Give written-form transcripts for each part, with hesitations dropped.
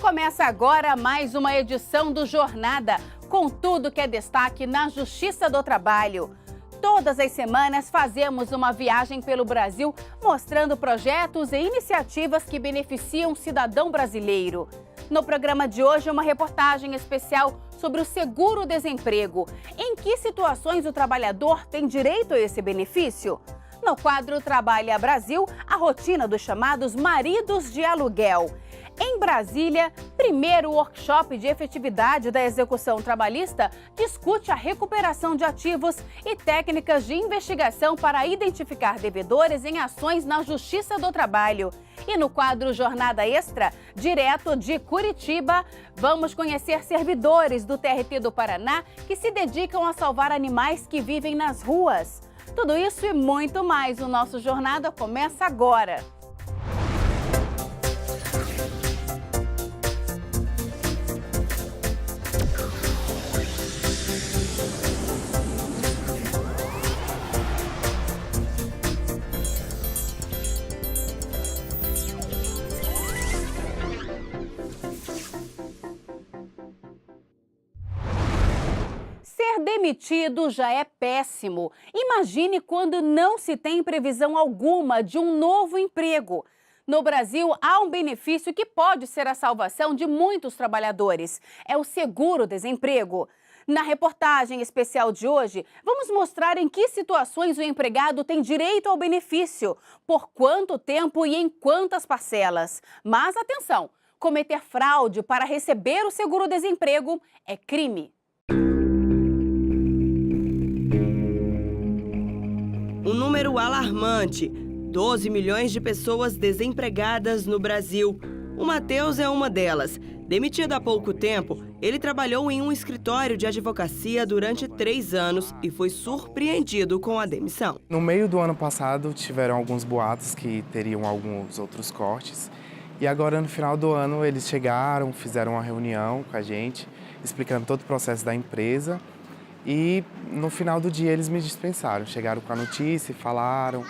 Começa agora mais uma edição do Jornada, com tudo que é destaque na Justiça do Trabalho. Todas as semanas fazemos uma viagem pelo Brasil, mostrando projetos e iniciativas que beneficiam o cidadão brasileiro. No programa de hoje, uma reportagem especial sobre o seguro-desemprego. Em que situações o trabalhador tem direito a esse benefício? No quadro Trabalha Brasil, a rotina dos chamados maridos de aluguel. Em Brasília, primeiro workshop de efetividade da execução trabalhista discute a recuperação de ativos e técnicas de investigação para identificar devedores em ações na Justiça do Trabalho. E no quadro Jornada Extra, direto de Curitiba, vamos conhecer servidores do TRT do Paraná que se dedicam a salvar animais que vivem nas ruas. Tudo isso e muito mais, o nosso Jornada começa agora. Ser demitido já é péssimo. Imagine quando não se tem previsão alguma de um novo emprego. No Brasil, há um benefício que pode ser a salvação de muitos trabalhadores. É o seguro-desemprego. Na reportagem especial de hoje, vamos mostrar em que situações o empregado tem direito ao benefício, por quanto tempo e em quantas parcelas. Mas atenção, cometer fraude para receber o seguro-desemprego é crime. Um número alarmante: 12 milhões de pessoas desempregadas no Brasil. O Matheus é uma delas. Demitido há pouco tempo, ele trabalhou em um escritório de advocacia durante 3 anos e foi surpreendido com a demissão. No meio do ano passado, tiveram alguns boatos que teriam alguns outros cortes. E agora, no final do ano, eles chegaram, fizeram uma reunião com a gente, explicando todo o processo da empresa. E no final do dia eles me dispensaram, chegaram com a notícia e falaram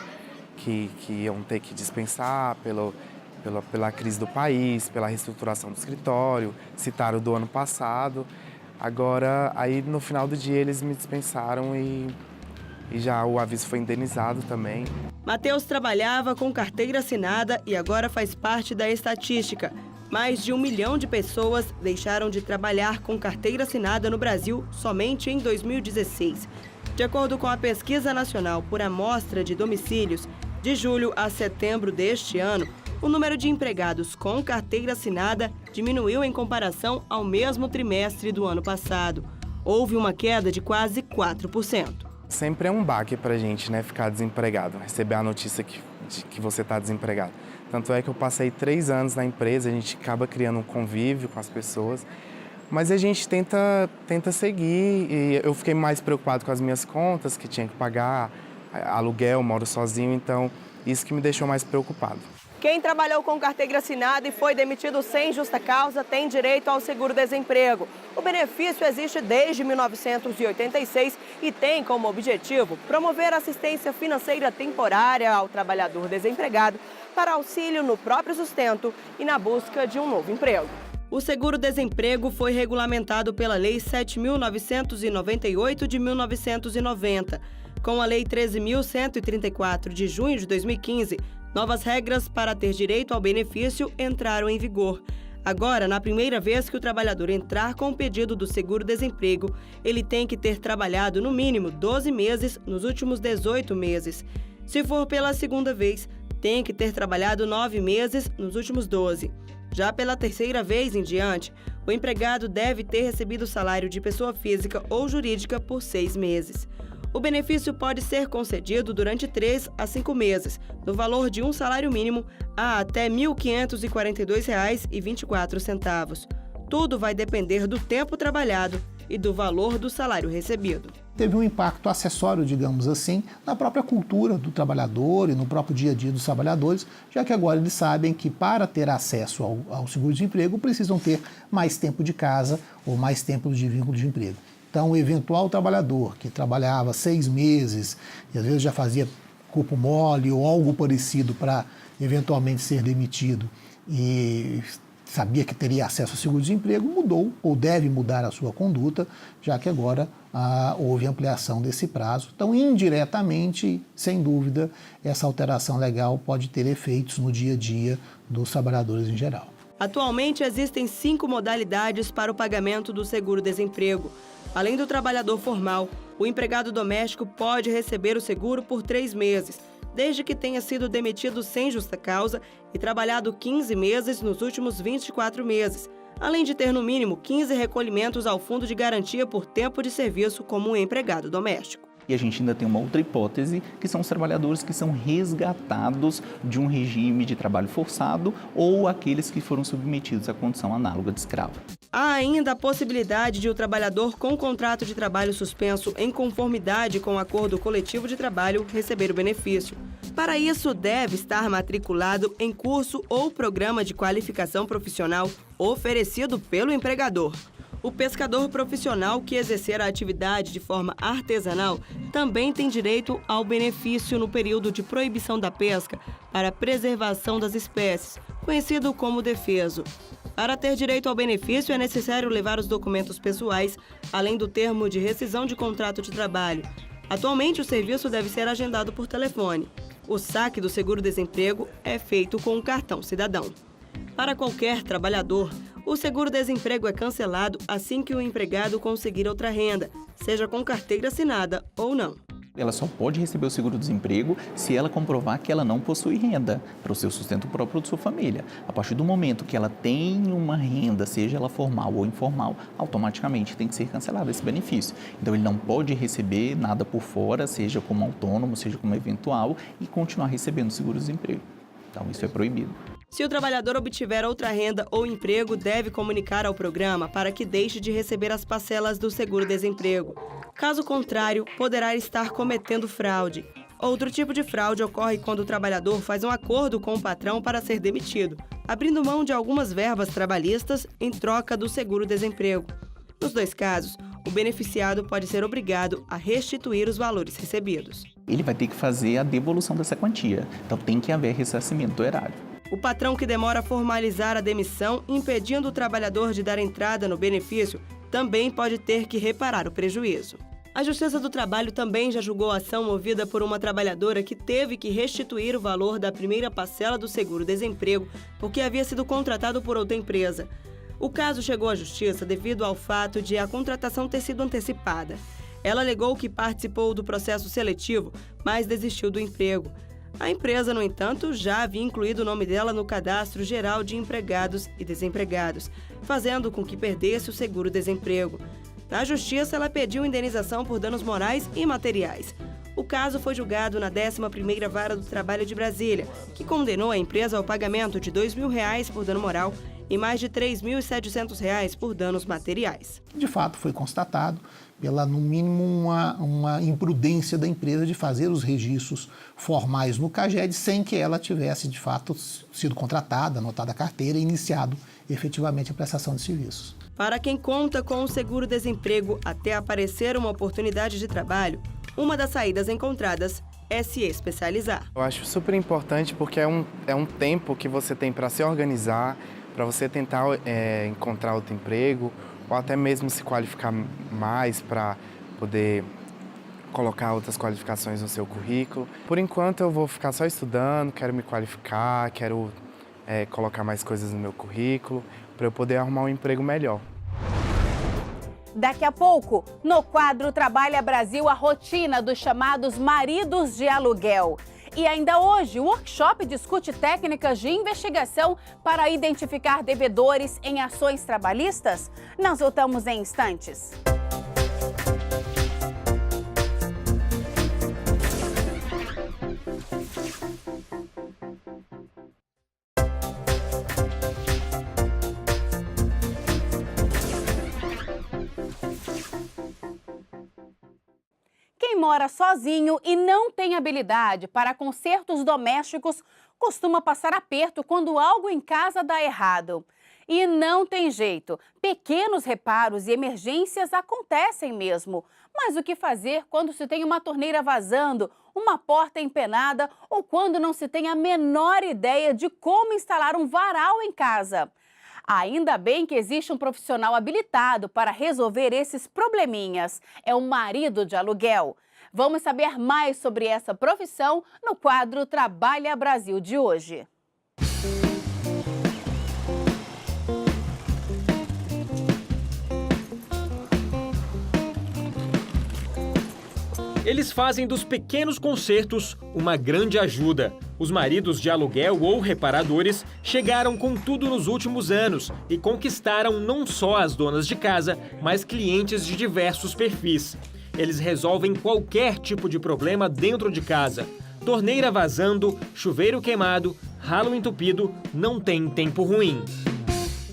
que iam ter que dispensar pela crise do país, pela reestruturação do escritório, citaram do ano passado. Agora, aí no final do dia eles me dispensaram e já o aviso foi indenizado também. Matheus trabalhava com carteira assinada e agora faz parte da estatística. Mais de 1 milhão de pessoas deixaram de trabalhar com carteira assinada no Brasil somente em 2016. De acordo com a Pesquisa Nacional por Amostra de Domicílios, de julho a setembro deste ano, o número de empregados com carteira assinada diminuiu em comparação ao mesmo trimestre do ano passado. Houve uma queda de quase 4%. Sempre é um baque pra gente, né, ficar desempregado, receber a notícia de que você está desempregado. Tanto é que eu passei 3 anos na empresa, a gente acaba criando um convívio com as pessoas, mas a gente tenta seguir e eu fiquei mais preocupado com as minhas contas, que tinha que pagar aluguel, moro sozinho, então isso que me deixou mais preocupado. Quem trabalhou com carteira assinada e foi demitido sem justa causa tem direito ao seguro-desemprego. O benefício existe desde 1986 e tem como objetivo promover assistência financeira temporária ao trabalhador desempregado para auxílio no próprio sustento e na busca de um novo emprego. O seguro-desemprego foi regulamentado pela Lei 7.998 de 1990. Com a Lei 13.134 de junho de 2015, novas regras para ter direito ao benefício entraram em vigor. Agora, na primeira vez que o trabalhador entrar com o pedido do seguro-desemprego, ele tem que ter trabalhado no mínimo 12 meses nos últimos 18 meses. Se for pela segunda vez, tem que ter trabalhado 9 meses nos últimos 12. Já pela terceira vez em diante, o empregado deve ter recebido o salário de pessoa física ou jurídica por 6 meses. O benefício pode ser concedido durante 3 a 5 meses, no valor de um salário mínimo a até R$ 1.542,24. Tudo vai depender do tempo trabalhado e do valor do salário recebido. Teve um impacto acessório, digamos assim, na própria cultura do trabalhador e no próprio dia a dia dos trabalhadores, já que agora eles sabem que para ter acesso ao seguro-desemprego precisam ter mais tempo de casa ou mais tempo de vínculo de emprego. Então, o eventual trabalhador que trabalhava 6 meses e às vezes já fazia corpo mole ou algo parecido para eventualmente ser demitido e sabia que teria acesso ao seguro-desemprego, mudou ou deve mudar a sua conduta, já que agora houve ampliação desse prazo. Então, indiretamente, sem dúvida, essa alteração legal pode ter efeitos no dia a dia dos trabalhadores em geral. Atualmente, existem 5 modalidades para o pagamento do seguro-desemprego. Além do trabalhador formal, o empregado doméstico pode receber o seguro por 3 meses, desde que tenha sido demitido sem justa causa e trabalhado 15 meses nos últimos 24 meses, além de ter no mínimo 15 recolhimentos ao Fundo de Garantia por tempo de serviço como um empregado doméstico. E a gente ainda tem uma outra hipótese, que são os trabalhadores que são resgatados de um regime de trabalho forçado ou aqueles que foram submetidos à condição análoga de escravo. Há ainda a possibilidade de o trabalhador com contrato de trabalho suspenso em conformidade com o acordo coletivo de trabalho receber o benefício. Para isso, deve estar matriculado em curso ou programa de qualificação profissional oferecido pelo empregador. O pescador profissional que exercer a atividade de forma artesanal também tem direito ao benefício no período de proibição da pesca para preservação das espécies, conhecido como defeso. Para ter direito ao benefício, é necessário levar os documentos pessoais, além do termo de rescisão de contrato de trabalho. Atualmente, o serviço deve ser agendado por telefone. O saque do seguro-desemprego é feito com o cartão cidadão. Para qualquer trabalhador, o seguro-desemprego é cancelado assim que o empregado conseguir outra renda, seja com carteira assinada ou não. Ela só pode receber o seguro-desemprego se ela comprovar que ela não possui renda para o seu sustento próprio de sua família. A partir do momento que ela tem uma renda, seja ela formal ou informal, automaticamente tem que ser cancelado esse benefício. Então, ele não pode receber nada por fora, seja como autônomo, seja como eventual, e continuar recebendo o seguro-desemprego. Então, isso é proibido. Se o trabalhador obtiver outra renda ou emprego, deve comunicar ao programa para que deixe de receber as parcelas do seguro-desemprego. Caso contrário, poderá estar cometendo fraude. Outro tipo de fraude ocorre quando o trabalhador faz um acordo com o patrão para ser demitido, abrindo mão de algumas verbas trabalhistas em troca do seguro-desemprego. Nos 2 casos, o beneficiado pode ser obrigado a restituir os valores recebidos. Ele vai ter que fazer a devolução dessa quantia, então tem que haver ressarcimento do erário. O patrão que demora a formalizar a demissão, impedindo o trabalhador de dar entrada no benefício, também pode ter que reparar o prejuízo. A Justiça do Trabalho também já julgou a ação movida por uma trabalhadora que teve que restituir o valor da primeira parcela do seguro-desemprego porque havia sido contratado por outra empresa. O caso chegou à Justiça devido ao fato de a contratação ter sido antecipada. Ela alegou que participou do processo seletivo, mas desistiu do emprego. A empresa, no entanto, já havia incluído o nome dela no Cadastro Geral de Empregados e Desempregados, fazendo com que perdesse o seguro-desemprego. Na Justiça, ela pediu indenização por danos morais e materiais. O caso foi julgado na 11ª Vara do Trabalho de Brasília, que condenou a empresa ao pagamento de R$ 2.000 por dano moral e mais de R$ 3.700 por danos materiais. De fato, foi constatado pela, no mínimo, uma imprudência da empresa de fazer os registros formais no CAGED sem que ela tivesse, de fato, sido contratada, anotada a carteira e iniciado efetivamente a prestação de serviços. Para quem conta com o seguro-desemprego até aparecer uma oportunidade de trabalho, uma das saídas encontradas é se especializar. Eu acho super importante porque é um tempo que você tem para se organizar, para você tentar encontrar outro emprego ou até mesmo se qualificar mais para poder colocar outras qualificações no seu currículo. Por enquanto eu vou ficar só estudando, quero me qualificar, quero colocar mais coisas no meu currículo para eu poder arrumar um emprego melhor. Daqui a pouco, no quadro Trabalha Brasil, a rotina dos chamados maridos de aluguel. E ainda hoje, o workshop discute técnicas de investigação para identificar devedores em ações trabalhistas. Nós voltamos em instantes. Quem mora sozinho e não tem habilidade para consertos domésticos costuma passar aperto quando algo em casa dá errado. E não tem jeito, pequenos reparos e emergências acontecem mesmo. Mas o que fazer quando se tem uma torneira vazando, uma porta empenada ou quando não se tem a menor ideia de como instalar um varal em casa? Ainda bem que existe um profissional habilitado para resolver esses probleminhas. É o marido de aluguel. Vamos saber mais sobre essa profissão no quadro Trabalha Brasil de hoje. Eles fazem dos pequenos consertos uma grande ajuda. Os maridos de aluguel ou reparadores chegaram com tudo nos últimos anos e conquistaram não só as donas de casa, mas clientes de diversos perfis. Eles resolvem qualquer tipo de problema dentro de casa. Torneira vazando, chuveiro queimado, ralo entupido, não tem tempo ruim.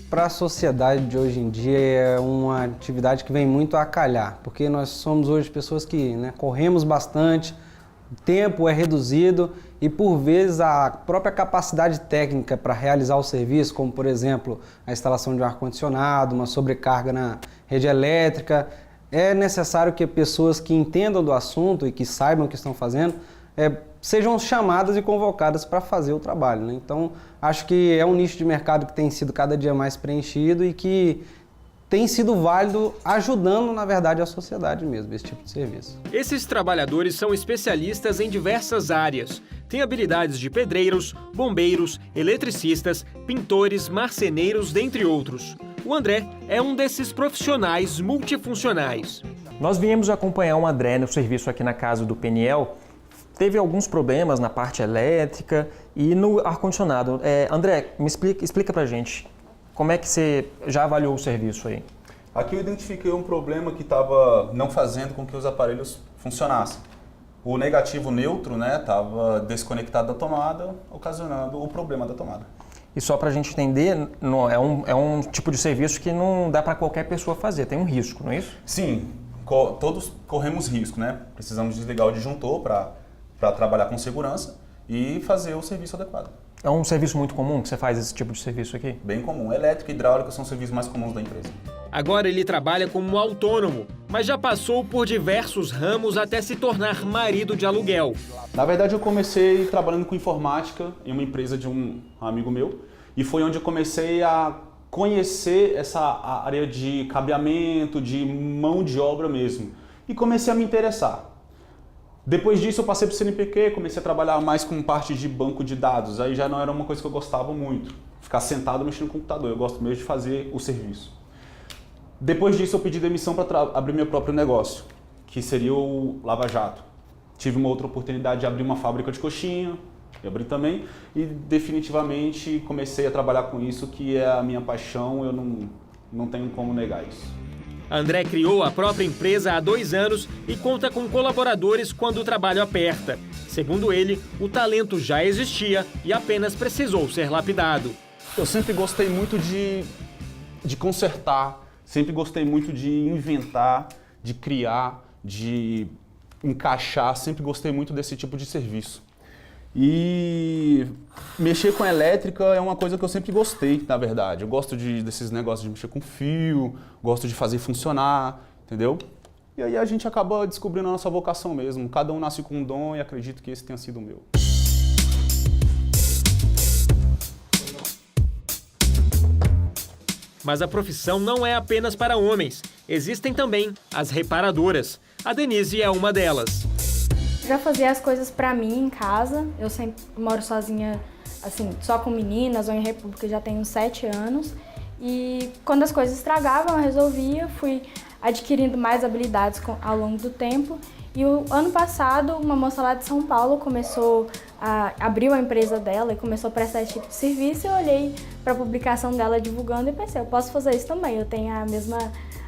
Para a sociedade de hoje em dia é uma atividade que vem muito a calhar, porque nós somos hoje pessoas que corremos bastante, o tempo é reduzido e por vezes a própria capacidade técnica para realizar o serviço, como por exemplo a instalação de um ar-condicionado, uma sobrecarga na rede elétrica, é necessário que pessoas que entendam do assunto e que saibam o que estão fazendo sejam chamadas e convocadas para fazer o trabalho. Então, acho que é um nicho de mercado que tem sido cada dia mais preenchido e que tem sido válido, ajudando, na verdade, a sociedade mesmo, esse tipo de serviço. Esses trabalhadores são especialistas em diversas áreas. Têm habilidades de pedreiros, bombeiros, eletricistas, pintores, marceneiros, dentre outros. O André é um desses profissionais multifuncionais. Nós viemos acompanhar o André no serviço aqui na casa do Peniel. Teve alguns problemas na parte elétrica e no ar-condicionado. André, explica pra gente, como é que você já avaliou o serviço aí? Aqui eu identifiquei um problema que estava não fazendo com que os aparelhos funcionassem. O negativo neutro estava desconectado da tomada, ocasionando o problema da tomada. E só pra gente entender, é um tipo de serviço que não dá para qualquer pessoa fazer, tem um risco, não é isso? Sim, todos corremos risco, Precisamos desligar o disjuntor para trabalhar com segurança e fazer o serviço adequado. É um serviço muito comum que você faz esse tipo de serviço aqui? Bem comum. Elétrica e hidráulica são os serviços mais comuns da empresa. Agora ele trabalha como autônomo, mas já passou por diversos ramos até se tornar marido de aluguel. Na verdade, eu comecei trabalhando com informática em uma empresa de um amigo meu e foi onde eu comecei a conhecer essa área de cabeamento, de mão de obra mesmo. E comecei a me interessar. Depois disso eu passei para o CNPq, comecei a trabalhar mais com parte de banco de dados. Aí já não era uma coisa que eu gostava muito, ficar sentado mexendo no computador. Eu gosto mesmo de fazer o serviço. Depois disso eu pedi demissão para abrir meu próprio negócio, que seria o Lava Jato. Tive uma outra oportunidade de abrir uma fábrica de coxinha, eu abri também, e definitivamente comecei a trabalhar com isso, que é a minha paixão, eu não tenho como negar isso. André criou a própria empresa há 2 anos e conta com colaboradores quando o trabalho aperta. Segundo ele, o talento já existia e apenas precisou ser lapidado. Eu sempre gostei muito de consertar, sempre gostei muito de inventar, de criar, de encaixar, sempre gostei muito desse tipo de serviço. E mexer com elétrica é uma coisa que eu sempre gostei, na verdade. Eu gosto desses negócios de mexer com fio, gosto de fazer funcionar, entendeu? E aí a gente acaba descobrindo a nossa vocação mesmo. Cada um nasce com um dom e acredito que esse tenha sido o meu. Mas a profissão não é apenas para homens. Existem também as reparadoras. A Denise é uma delas. Já fazia as coisas pra mim em casa. Eu sempre moro sozinha, assim, só com meninas ou em república, já tenho 7 anos. E quando as coisas estragavam, eu resolvia, fui adquirindo mais habilidades ao longo do tempo. E o ano passado, uma moça lá de São Paulo abriu a empresa dela e começou a prestar esse tipo de serviço. Eu olhei para a publicação dela divulgando e pensei, eu posso fazer isso também, eu tenho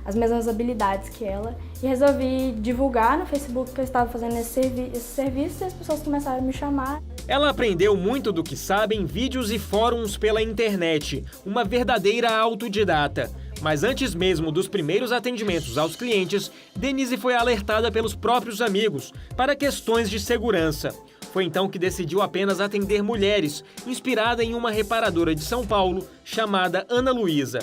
as mesmas habilidades que ela. E resolvi divulgar no Facebook que eu estava fazendo esse serviço e as pessoas começaram a me chamar. Ela aprendeu muito do que sabe em vídeos e fóruns pela internet, uma verdadeira autodidata. Mas antes mesmo dos primeiros atendimentos aos clientes, Denise foi alertada pelos próprios amigos para questões de segurança. Foi então que decidiu apenas atender mulheres, inspirada em uma reparadora de São Paulo chamada Ana Luísa.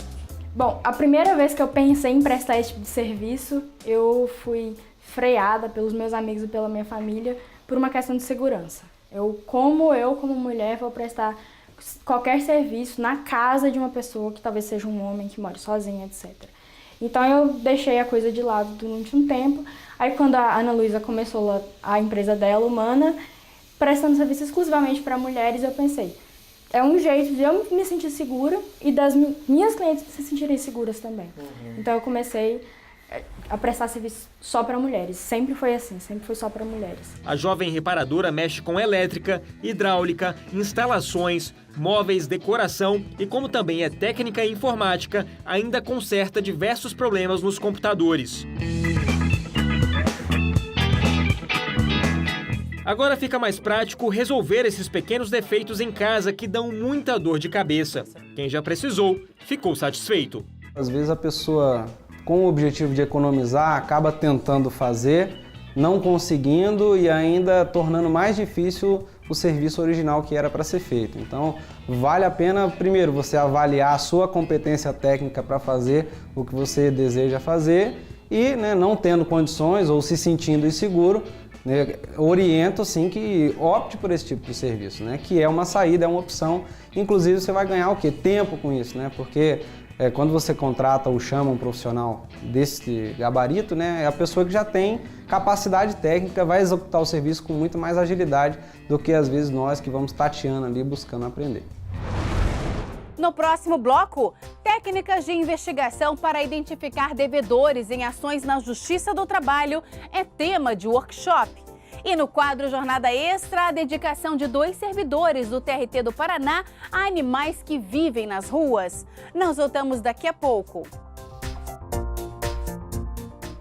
Bom, a primeira vez que eu pensei em prestar esse tipo de serviço, eu fui freada pelos meus amigos e pela minha família por uma questão de segurança. Eu como mulher, vou prestar qualquer serviço na casa de uma pessoa que talvez seja um homem que mora sozinho, etc. Então eu deixei a coisa de lado durante um tempo. Aí quando a Ana Luísa começou a empresa dela, Humana, prestando serviço exclusivamente para mulheres, eu pensei, é um jeito de eu me sentir segura e das minhas clientes se sentirem seguras também. Então eu comecei a prestar serviço só para mulheres. Sempre foi assim, sempre foi só para mulheres. A jovem reparadora mexe com elétrica, hidráulica, instalações, móveis, decoração e, como também é técnica e informática, ainda conserta diversos problemas nos computadores. Agora fica mais prático resolver esses pequenos defeitos em casa que dão muita dor de cabeça. Quem já precisou, ficou satisfeito. Às vezes a pessoa, com o objetivo de economizar, acaba tentando fazer, não conseguindo e ainda tornando mais difícil o serviço original que era para ser feito. Então, vale a pena, primeiro, você avaliar a sua competência técnica para fazer o que você deseja fazer e, não tendo condições ou se sentindo inseguro, oriento sim que opte por esse tipo de serviço, que é uma saída, é uma opção. Inclusive, você vai ganhar o quê? Tempo com isso, porque quando você contrata ou chama um profissional desse gabarito, é a pessoa que já tem capacidade técnica, vai executar o serviço com muito mais agilidade do que às vezes nós que vamos tateando ali buscando aprender. No próximo bloco, técnicas de investigação para identificar devedores em ações na Justiça do Trabalho é tema de workshop. E no quadro Jornada Extra, a dedicação de 2 servidores do TRT do Paraná a animais que vivem nas ruas. Nós voltamos daqui a pouco.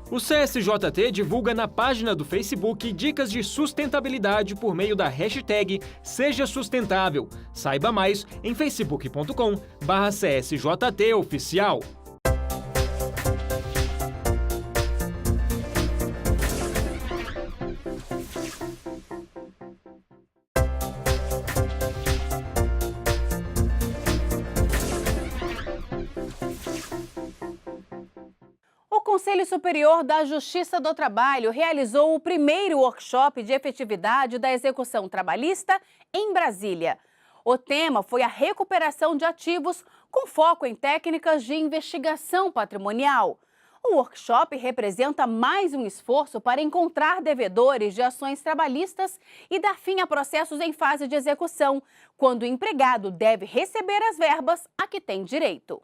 O CSJT divulga na página do Facebook dicas de sustentabilidade por meio da hashtag Seja Sustentável. Saiba mais em facebook.com/CSJToficial. O Conselho Superior da Justiça do Trabalho realizou o primeiro workshop de efetividade da execução trabalhista em Brasília. O tema foi a recuperação de ativos com foco em técnicas de investigação patrimonial. O workshop representa mais um esforço para encontrar devedores de ações trabalhistas e dar fim a processos em fase de execução, quando o empregado deve receber as verbas a que tem direito.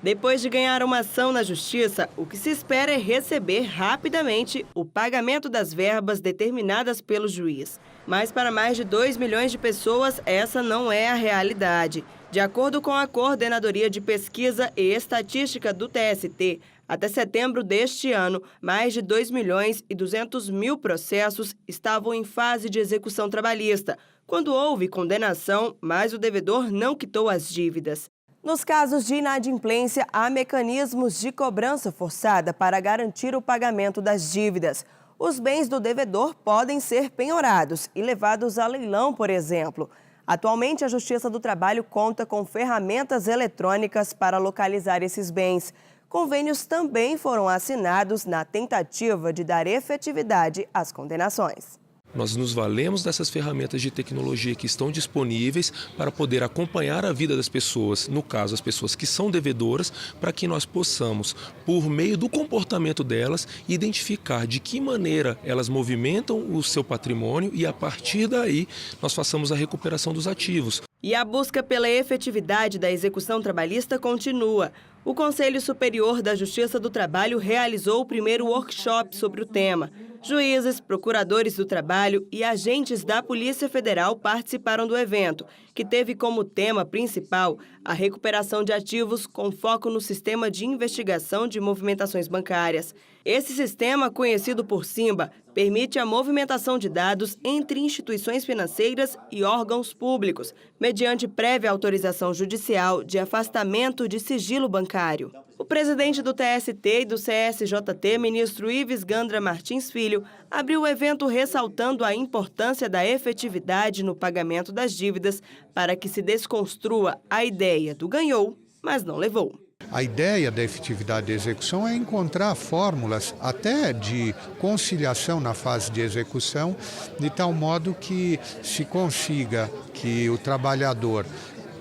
Depois de ganhar uma ação na Justiça, o que se espera é receber rapidamente o pagamento das verbas determinadas pelo juiz. Mas para mais de 2 milhões de pessoas, essa não é a realidade. De acordo com a Coordenadoria de Pesquisa e Estatística do TST, até setembro deste ano, mais de 2.200.000 processos estavam em fase de execução trabalhista, quando houve condenação, mas o devedor não quitou as dívidas. Nos casos de inadimplência, há mecanismos de cobrança forçada para garantir o pagamento das dívidas. Os bens do devedor podem ser penhorados e levados a leilão, por exemplo. Atualmente, a Justiça do Trabalho conta com ferramentas eletrônicas para localizar esses bens. Convênios também foram assinados na tentativa de dar efetividade às condenações. Nós nos valemos dessas ferramentas de tecnologia que estão disponíveis para poder acompanhar a vida das pessoas, no caso, as pessoas que são devedoras, para que nós possamos, por meio do comportamento delas, identificar de que maneira elas movimentam o seu patrimônio e, a partir daí, nós façamos a recuperação dos ativos. E a busca pela efetividade da execução trabalhista continua. O Conselho Superior da Justiça do Trabalho realizou o primeiro workshop sobre o tema. Juízes, procuradores do trabalho e agentes da Polícia Federal participaram do evento, que teve como tema principal a recuperação de ativos com foco no sistema de investigação de movimentações bancárias. Esse sistema, conhecido por SIMBA, permite a movimentação de dados entre instituições financeiras e órgãos públicos, mediante prévia autorização judicial de afastamento de sigilo bancário. O presidente do TST e do CSJT, ministro Ives Gandra Martins Filho, abriu o evento ressaltando a importância da efetividade no pagamento das dívidas para que se desconstrua a ideia do ganhou, mas não levou. A ideia da efetividade da execução é encontrar fórmulas até de conciliação na fase de execução, de tal modo que se consiga que o trabalhador,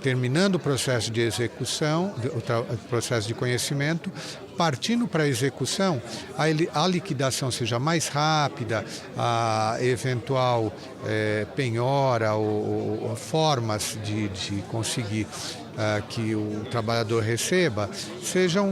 terminando o processo de execução, o processo de conhecimento, partindo para a execução, a liquidação seja mais rápida, a eventual penhora ou formas de conseguir que o trabalhador receba sejam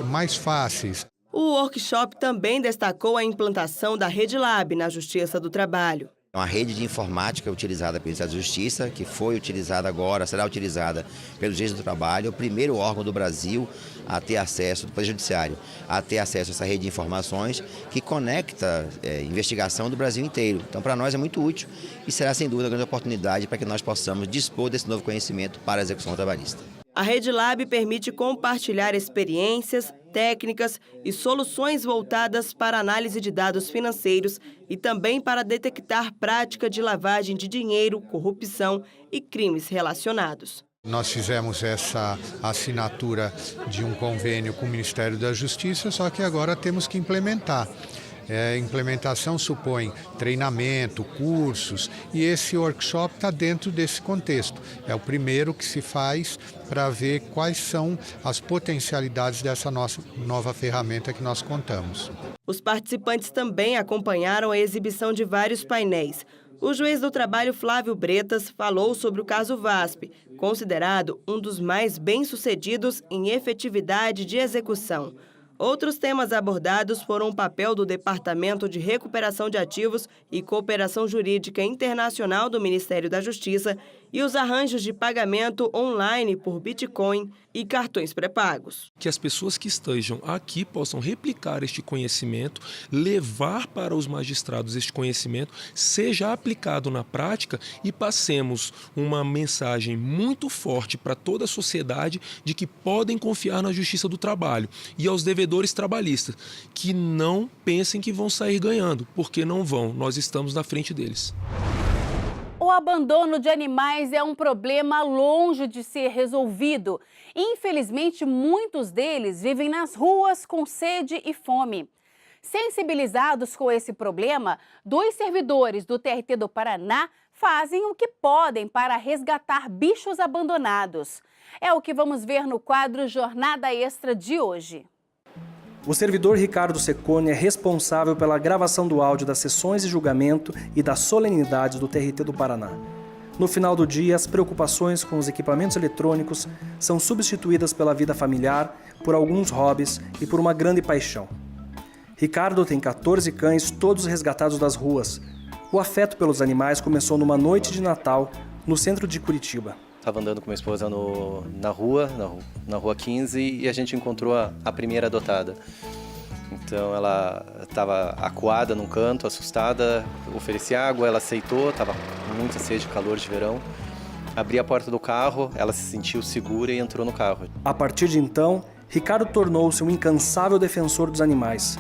mais fáceis. O workshop também destacou a implantação da Rede Lab na Justiça do Trabalho. Uma rede de informática utilizada pelo Ministério da Justiça, que foi utilizada agora, será utilizada pelo Juiz do Trabalho, o primeiro órgão do Brasil a ter acesso, do Poder Judiciário, a ter acesso a essa rede de informações que conecta a investigação do Brasil inteiro. Então, para nós é muito útil e será, sem dúvida, uma grande oportunidade para que nós possamos dispor desse novo conhecimento para a execução trabalhista. A Rede Lab permite compartilhar experiências, técnicas e soluções voltadas para análise de dados financeiros e também para detectar prática de lavagem de dinheiro, corrupção e crimes relacionados. Nós fizemos essa assinatura de um convênio com o Ministério da Justiça, só que agora temos que implementar. A implementação supõe treinamento, cursos, e esse workshop está dentro desse contexto. É o primeiro que se faz para ver quais são as potencialidades dessa nossa nova ferramenta que nós contamos. Os participantes também acompanharam a exibição de vários painéis. O juiz do trabalho Flávio Bretas falou sobre o caso VASP, considerado um dos mais bem-sucedidos em efetividade de execução. Outros temas abordados foram o papel do Departamento de Recuperação de Ativos e Cooperação Jurídica Internacional do Ministério da Justiça e os arranjos de pagamento online por Bitcoin e cartões pré-pagos. Que as pessoas que estejam aqui possam replicar este conhecimento, levar para os magistrados este conhecimento, seja aplicado na prática e passemos uma mensagem muito forte para toda a sociedade de que podem confiar na Justiça do Trabalho e aos devedores trabalhistas, que não pensem que vão sair ganhando, porque não vão, nós estamos na frente deles. O abandono de animais é um problema longe de ser resolvido. Infelizmente, muitos deles vivem nas ruas com sede e fome. Sensibilizados com esse problema, 2 servidores do TRT do Paraná fazem o que podem para resgatar bichos abandonados. É o que vamos ver no quadro Jornada Extra de hoje. O servidor Ricardo Secone é responsável pela gravação do áudio das sessões de julgamento e das solenidades do TRT do Paraná. No final do dia, as preocupações com os equipamentos eletrônicos são substituídas pela vida familiar, por alguns hobbies e por uma grande paixão. Ricardo tem 14 cães, todos resgatados das ruas. O afeto pelos animais começou numa noite de Natal, no centro de Curitiba. Estava andando com minha esposa na rua 15, e a gente encontrou a primeira adotada. Então ela estava acuada num canto, assustada, ofereci água, ela aceitou, estava com muita sede, calor de verão. Abri a porta do carro, ela se sentiu segura e entrou no carro. A partir de então, Ricardo tornou-se um incansável defensor dos animais.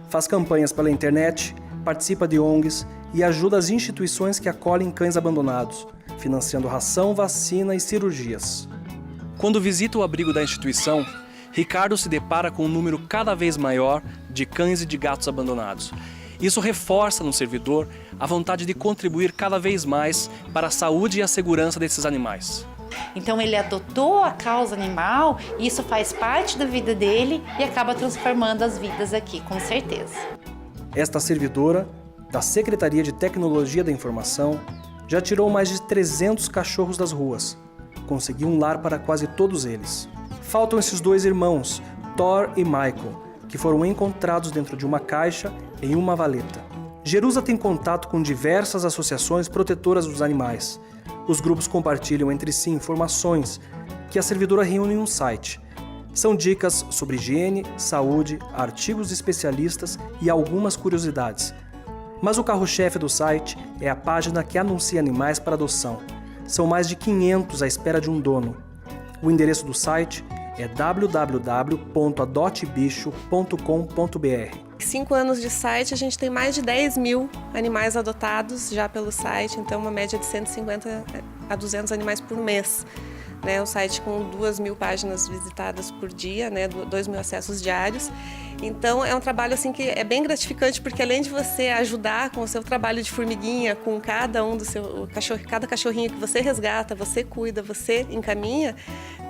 Faz campanhas pela internet, participa de ONGs e ajuda as instituições que acolhem cães abandonados, financiando ração, vacina e cirurgias. Quando visita o abrigo da instituição, Ricardo se depara com um número cada vez maior de cães e de gatos abandonados. Isso reforça no servidor a vontade de contribuir cada vez mais para a saúde e a segurança desses animais. Então ele adotou a causa animal, isso faz parte da vida dele e acaba transformando as vidas aqui, com certeza. Esta servidora, da Secretaria de Tecnologia da Informação, já tirou mais de 300 cachorros das ruas. Conseguiu um lar para quase todos eles. Faltam esses 2 irmãos, Thor e Michael, que foram encontrados dentro de uma caixa em uma valeta. Jerusa tem contato com diversas associações protetoras dos animais. Os grupos compartilham entre si informações que a servidora reúne em um site. São dicas sobre higiene, saúde, artigos de especialistas e algumas curiosidades. Mas o carro-chefe do site é a página que anuncia animais para adoção. São mais de 500 à espera de um dono. O endereço do site é www.adotebicho.com.br. 5 anos de site, a gente tem mais de 10 mil animais adotados já pelo site, então uma média de 150 a 200 animais por mês. né? Um site com 2.000 páginas visitadas por dia, né? 2.000 acessos diários. Então é um trabalho assim que é bem gratificante, porque além de você ajudar com o seu trabalho de formiguinha, com cada um do seu cada cachorrinho que você resgata, você cuida, você encaminha,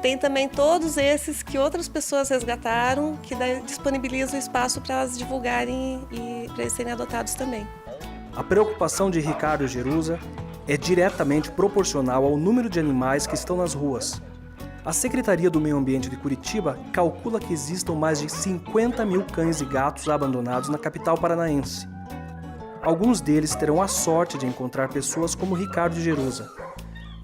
tem também todos esses que outras pessoas resgataram, que disponibilizam o espaço para elas divulgarem e para eles serem adotados também. A preocupação de Ricardo Gerusa é diretamente proporcional ao número de animais que estão nas ruas. A Secretaria do Meio Ambiente de Curitiba calcula que existam mais de 50.000 cães e gatos abandonados na capital paranaense. Alguns deles terão a sorte de encontrar pessoas como Ricardo Gerusa.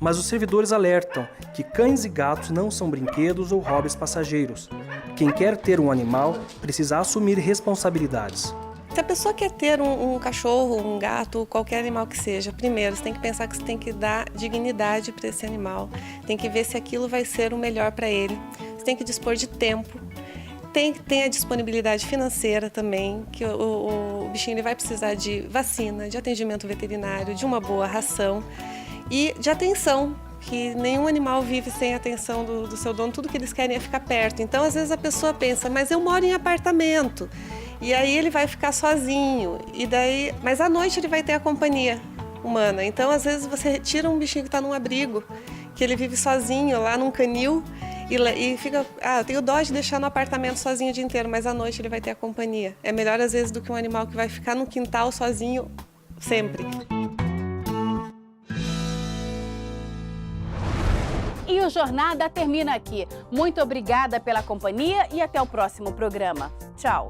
Mas os servidores alertam que cães e gatos não são brinquedos ou hobbies passageiros. Quem quer ter um animal precisa assumir responsabilidades. Se a pessoa quer ter um cachorro, um gato, qualquer animal que seja, primeiro você tem que pensar que você tem que dar dignidade para esse animal. Tem que ver se aquilo vai ser o melhor para ele. Você tem que dispor de tempo. Tem que ter a disponibilidade financeira também, que o bichinho ele vai precisar de vacina, de atendimento veterinário, de uma boa ração e de atenção, que nenhum animal vive sem a atenção do seu dono. Tudo que eles querem é ficar perto. Então, às vezes a pessoa pensa, mas eu moro em apartamento. E aí ele vai ficar sozinho, mas à noite ele vai ter a companhia humana. Então, às vezes, você retira um bichinho que está num abrigo, que ele vive sozinho lá num canil, e fica, eu tenho dó de deixar no apartamento sozinho o dia inteiro, mas à noite ele vai ter a companhia. É melhor, às vezes, do que um animal que vai ficar no quintal sozinho sempre. E o Jornada termina aqui. Muito obrigada pela companhia e até o próximo programa. Tchau!